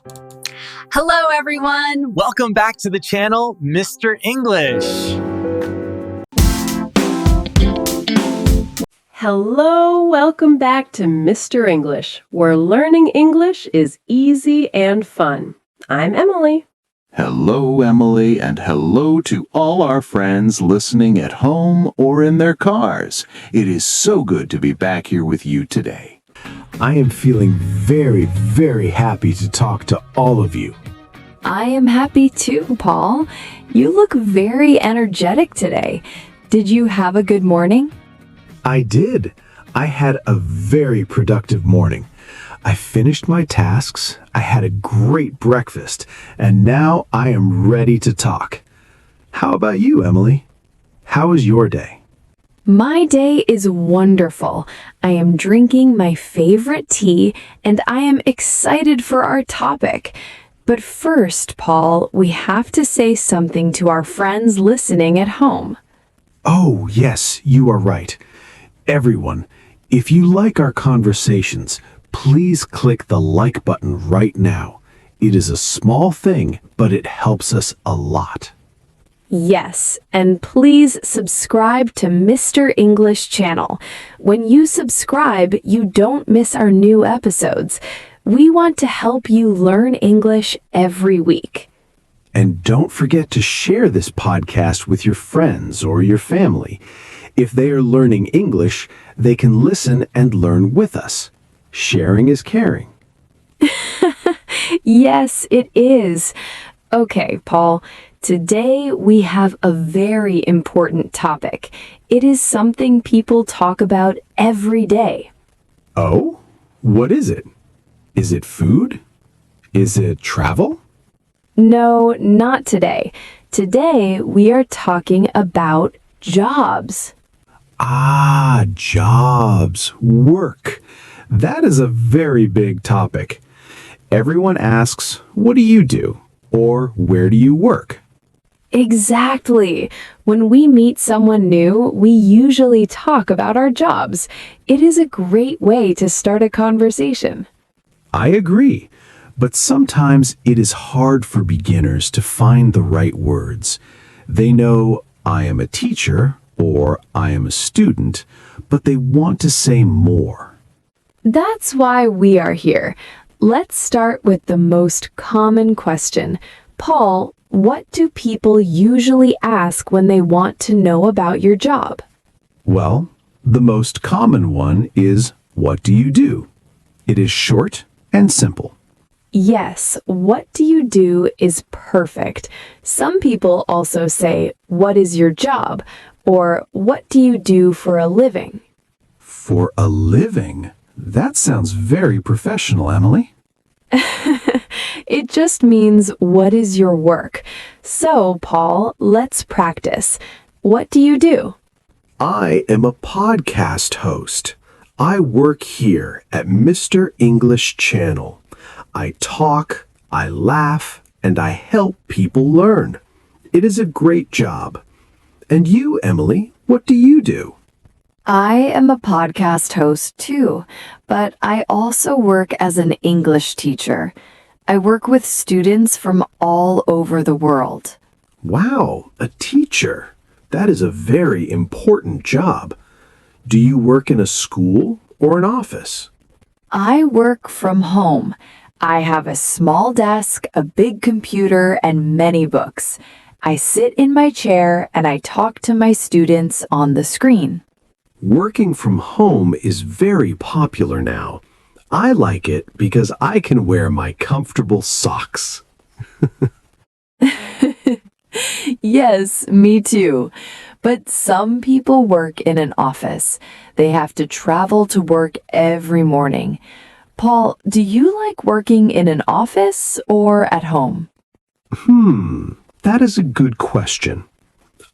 Hello, everyone. Welcome back to the channel, Mr. English. Hello, welcome back to Mr. English, where learning English is easy and fun. I'm Emily. Hello, Emily, and hello to all our friends listening at home or in their cars. It is so good to be back here with you today. I am feeling very, very happy to talk to all of you. I am happy too, Paul. You look very energetic today. Did you have a good morning? I did. I had a very productive morning. I finished my tasks, I had a great breakfast, and now I am ready to talk. How about you, Emily? How was your day? My day is wonderful. I am drinking my favorite tea, and I am excited for our topic. But first, Paul, we have to say something to our friends listening at home. Oh, yes, you are right. Everyone, if you like our conversations, please click the like button right now. It is a small thing, but it helps us a lot. Yes, and please subscribe to Mr. English channel. When you subscribe, you don't miss our new episodes. We want to help you learn English every week. And don't forget to share this podcast with your friends or your family. If they are learning English, they can listen and learn with us. Sharing is caring. Yes, it is. Okay, Paul. Today we have a very important topic. It is something people talk about every day. Oh? What is it? Is it food? Is it travel? No, not today. Today we are talking about jobs. Ah, jobs, work. That is a very big topic. Everyone asks, what do you do? Or where do you work? Exactly. When we meet someone new, we usually talk about our jobs. It is a great way to start a conversation. I agree, but sometimes it is hard for beginners to find the right words. They know I am a teacher or I am a student, but they want to say more. That's why we are here. Let's start with the most common question. Paul, what do people usually ask when they want to know about your job? Well, the most common one is, what do you do? It is short and simple. Yes, what do you do is perfect. Some people also say, what is your job? Or what do you do for a living? For a living? That sounds very professional, Emily. It just means, what is your work? So, Paul, let's practice. What do you do? I am a podcast host. I work here at Mr. English Channel. I talk, I laugh, and I help people learn. It is a great job. And you, Emily, what do you do? I am a podcast host too, but I also work as an English teacher. I work with students from all over the world. Wow, a teacher. That is a very important job. Do you work in a school or an office? I work from home. I have a small desk, a big computer, and many books. I sit in my chair and I talk to my students on the screen. Working from home is very popular now. I like it because I can wear my comfortable socks. Yes, me too. But some people work in an office. They have to travel to work every morning. Paul, do you like working in an office or at home? That is a good question.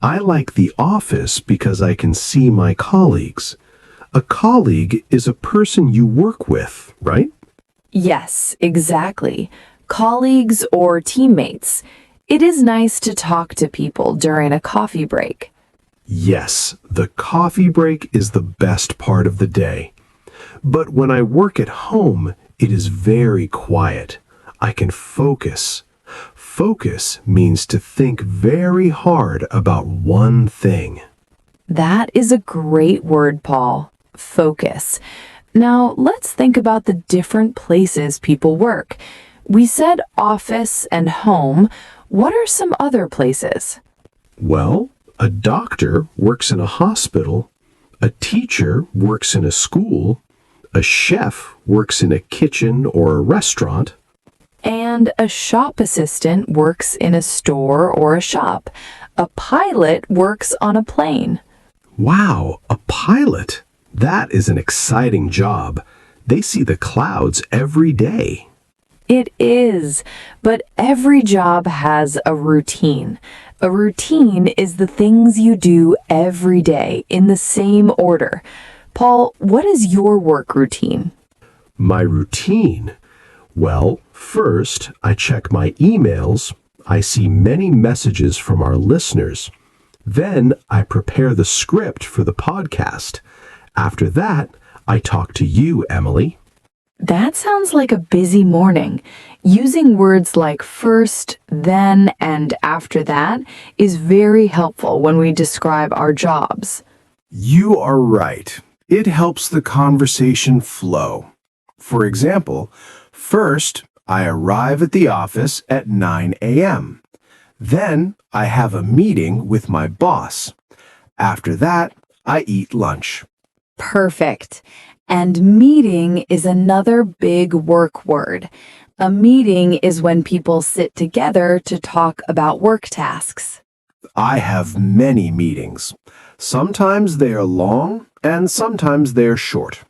I like the office because I can see my colleagues. A colleague is a person you work with, right? Yes, exactly. Colleagues or teammates. It is nice to talk to people during a coffee break. Yes, the coffee break is the best part of the day. But when I work at home, it is very quiet. I can focus. Focus means to think very hard about one thing. That is a great word, Paul. Focus. Now, let's think about the different places people work. We said office and home. What are some other places? Well, a doctor works in a hospital, a teacher works in a school, a chef works in a kitchen or a restaurant. And a shop assistant works in a store or a shop. A pilot works on a plane. Wow, a pilot! That is an exciting job. They see the clouds every day. It is, but every job has a routine. A routine is the things you do every day in the same order. Paul, what is your work routine? My routine? Well, first, I check my emails. I see many messages from our listeners. Then I prepare the script for the podcast. After that, I talk to you, Emily. That sounds like a busy morning. Using words like first, then, and after that is very helpful when we describe our jobs. You are right. It helps the conversation flow. For example, first, I arrive at the office at 9 a.m. Then I have a meeting with my boss. After that, I eat lunch. Perfect. And meeting is another big work word. A meeting is when people sit together to talk about work tasks. I have many meetings. Sometimes they are long and sometimes they are short.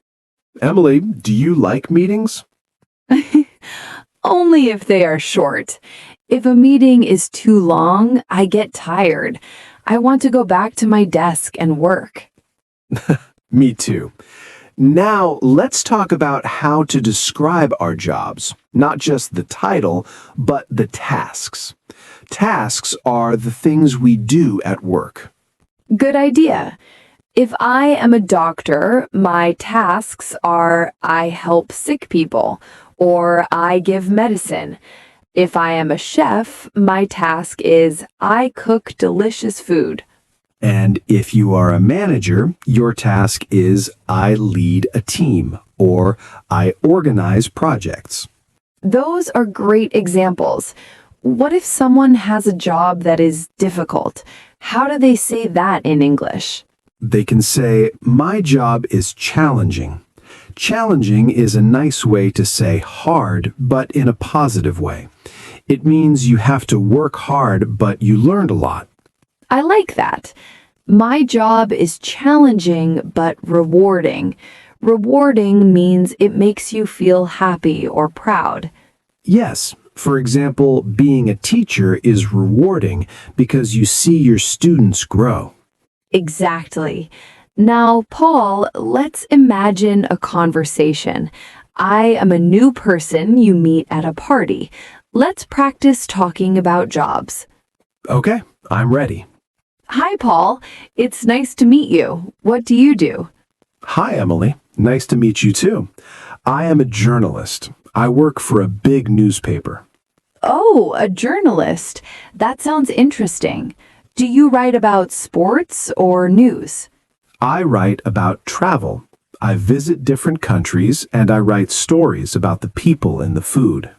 Emily, do you like meetings? Only if they are short. If a meeting is too long, I get tired. I want to go back to my desk and work. Me too. Now, let's talk about how to describe our jobs, not just the title, but the tasks. Tasks are the things we do at work. Good idea. If I am a doctor, my tasks are I help sick people or I give medicine. If I am a chef, my task is I cook delicious food. And if you are a manager, your task is I lead a team or I organize projects. Those are great examples. What if someone has a job that is difficult? How do they say that in English? They can say, my job is challenging. Challenging is a nice way to say hard, but in a positive way. It means you have to work hard, but you learned a lot. I like that. My job is challenging but rewarding. Rewarding means it makes you feel happy or proud. Yes, for example, being a teacher is rewarding because you see your students grow. Exactly. Now, Paul, let's imagine a conversation. I am a new person you meet at a party. Let's practice talking about jobs. Okay, I'm ready. Hi, Paul. It's nice to meet you. What do you do? Hi, Emily. Nice to meet you too. I am a journalist. I work for a big newspaper. Oh, a journalist. That sounds interesting. Do you write about sports or news? I write about travel. I visit different countries and I write stories about the people and the food.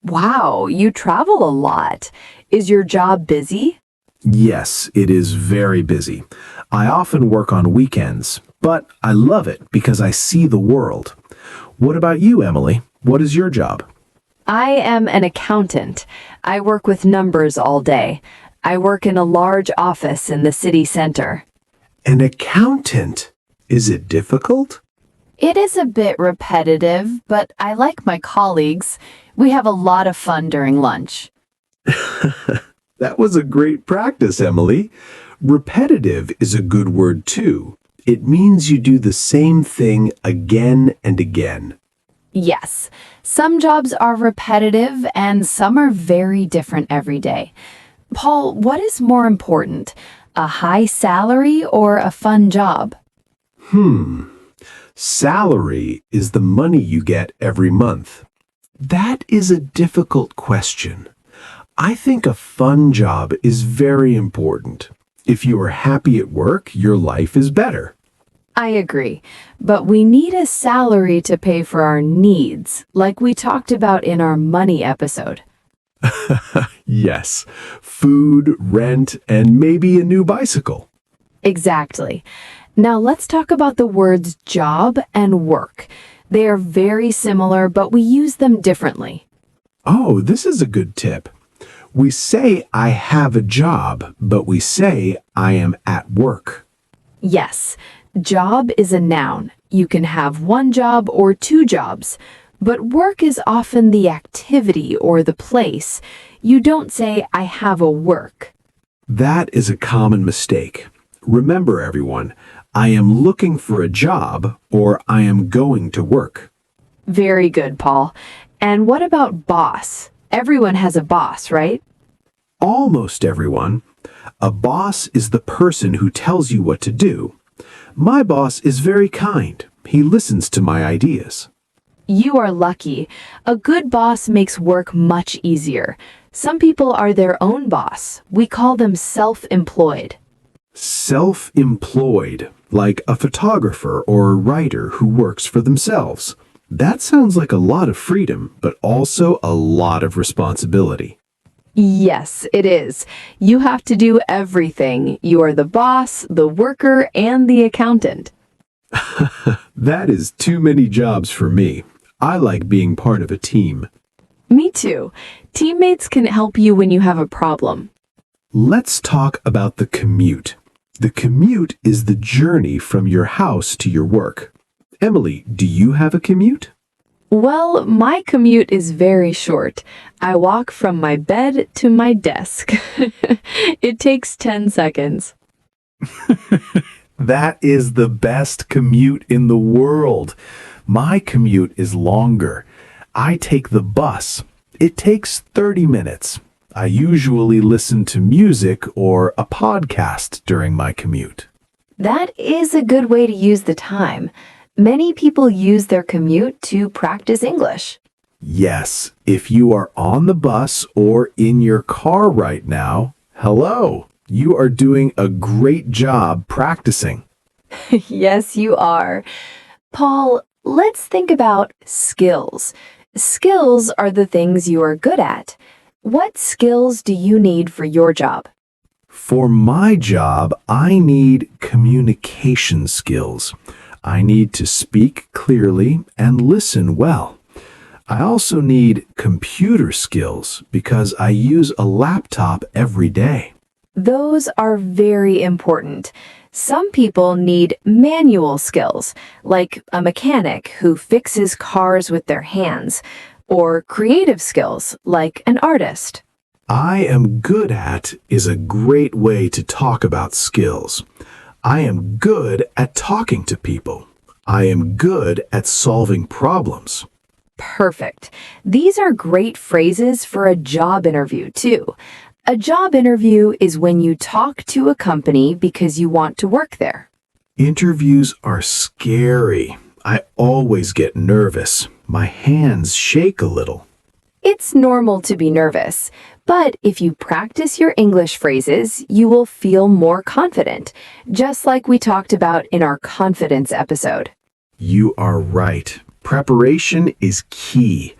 Wow, you travel a lot. Is your job busy? Yes, it is very busy. I often work on weekends, but I love it because I see the world. What about you, Emily? What is your job? I am an accountant. I work with numbers all day. I work in a large office in the city center. An accountant? Is it difficult? It is a bit repetitive, but I like my colleagues. We have a lot of fun during lunch. That was a great practice, Emily. Repetitive is a good word too. It means you do the same thing again and again. Yes, some jobs are repetitive and some are very different every day. Paul, what is more important, a high salary or a fun job? Salary is the money you get every month. That is a difficult question. I think a fun job is very important. If you are happy at work, your life is better. I agree, but we need a salary to pay for our needs, like we talked about in our money episode. Yes, food, rent, and maybe a new bicycle. Exactly. Now let's talk about the words job and work. They are very similar, but we use them differently. Oh, this is a good tip. We say I have a job, but we say I am at work. Yes, job is a noun. You can have one job or two jobs, but work is often the activity or the place. You don't say, I have a work. That is a common mistake. Remember, everyone, I am looking for a job or I am going to work. Very good, Paul. And what about boss? Everyone has a boss, right? Almost everyone. A boss is the person who tells you what to do. My boss is very kind. He listens to my ideas. You are lucky. A good boss makes work much easier. Some people are their own boss. We call them self-employed. Self-employed, like a photographer or a writer who works for themselves. That sounds like a lot of freedom, but also a lot of responsibility. Yes, it is. You have to do everything. You are the boss, the worker, and the accountant. That is too many jobs for me. I like being part of a team. Me too. Teammates can help you when you have a problem. Let's talk about the commute. The commute is the journey from your house to your work. Emily, do you have a commute? Well, my commute is very short. I walk from my bed to my desk. It takes 10 seconds. That is the best commute in the world. My commute is longer. I take the bus. It takes 30 minutes. I usually listen to music or a podcast during my commute. That is a good way to use the time. Many people use their commute to practice English. Yes, if you are on the bus or in your car right now, hello, you are doing a great job practicing. Yes, you are. Paul, let's think about skills. Skills are the things you are good at. What skills do you need for your job? For my job, I need communication skills. I need to speak clearly and listen well. I also need computer skills because I use a laptop every day. Those are very important. Some people need manual skills, like a mechanic who fixes cars with their hands, or creative skills, like an artist. I am good at is a great way to talk about skills. I am good at talking to people. I am good at solving problems. Perfect. These are great phrases for a job interview, too. A job interview is when you talk to a company because you want to work there. Interviews are scary. I always get nervous. My hands shake a little. It's normal to be nervous, but if you practice your English phrases, you will feel more confident, just like we talked about in our confidence episode. You are right. Preparation is key.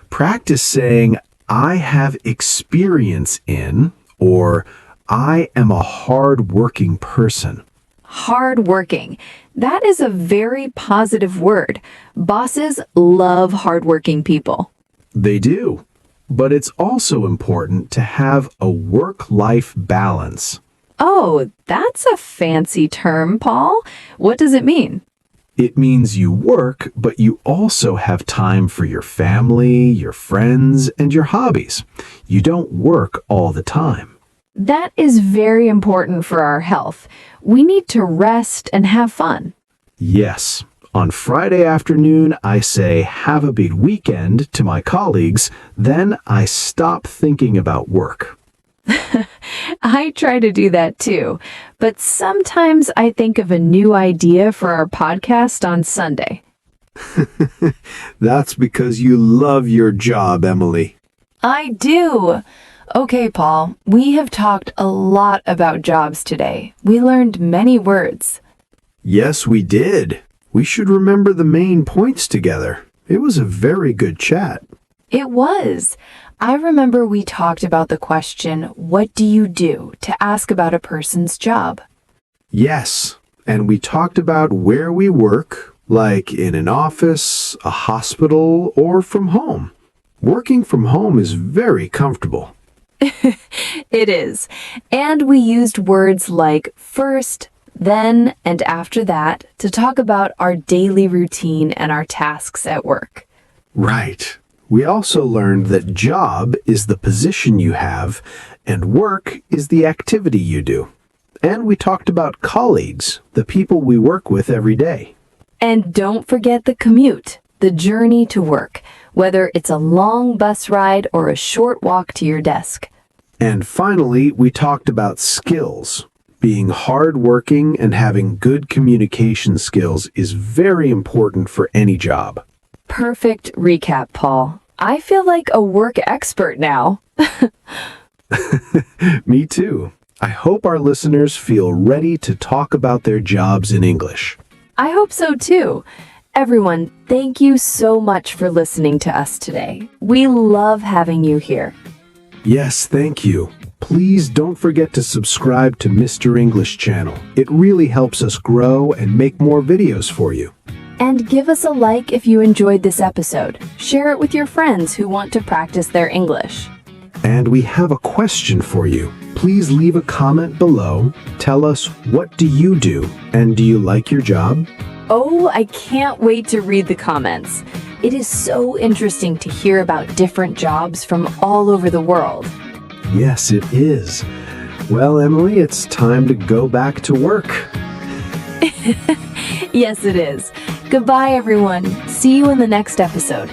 Practice saying, I have experience in, or I am a hard-working person. Hardworking. That is a very positive word. Bosses love hardworking people. They do. But it's also important to have a work-life balance. Oh, that's a fancy term, Paul. What does it mean? It means you work, but you also have time for your family, your friends, and your hobbies. You don't work all the time. That is very important for our health. We need to rest and have fun. Yes. On Friday afternoon, I say, have a big weekend to my colleagues. Then I stop thinking about work. I try to do that too, but sometimes I think of a new idea for our podcast on Sunday. That's because you love your job, Emily. I do. Okay, Paul, we have talked a lot about jobs today. We learned many words. Yes, we did. We should remember the main points together. It was a very good chat. It was. I remember we talked about the question, what do you do, to ask about a person's job. Yes, and we talked about where we work, like in an office, a hospital, or from home. Working from home is very comfortable. It is. And we used words like first, then, and after that to talk about our daily routine and our tasks at work. Right. We also learned that job is the position you have, and work is the activity you do. And we talked about colleagues, the people we work with every day. And don't forget the commute, the journey to work, whether it's a long bus ride or a short walk to your desk. And finally, we talked about skills. Being hardworking and having good communication skills is very important for any job. Perfect recap, Paul. I feel like a work expert now. Me too. I hope our listeners feel ready to talk about their jobs in English. I hope so too. Everyone, thank you so much for listening to us today. We love having you here. Yes, thank you. Please don't forget to subscribe to Mr. English channel. It really helps us grow and make more videos for you. And give us a like if you enjoyed this episode. Share it with your friends who want to practice their English. And we have a question for you. Please leave a comment below. Tell us, what do you do? And do you like your job? Oh, I can't wait to read the comments. It is so interesting to hear about different jobs from all over the world. Yes, it is. Well, Emily, it's time to go back to work. Yes, it is. Goodbye, everyone. See you in the next episode.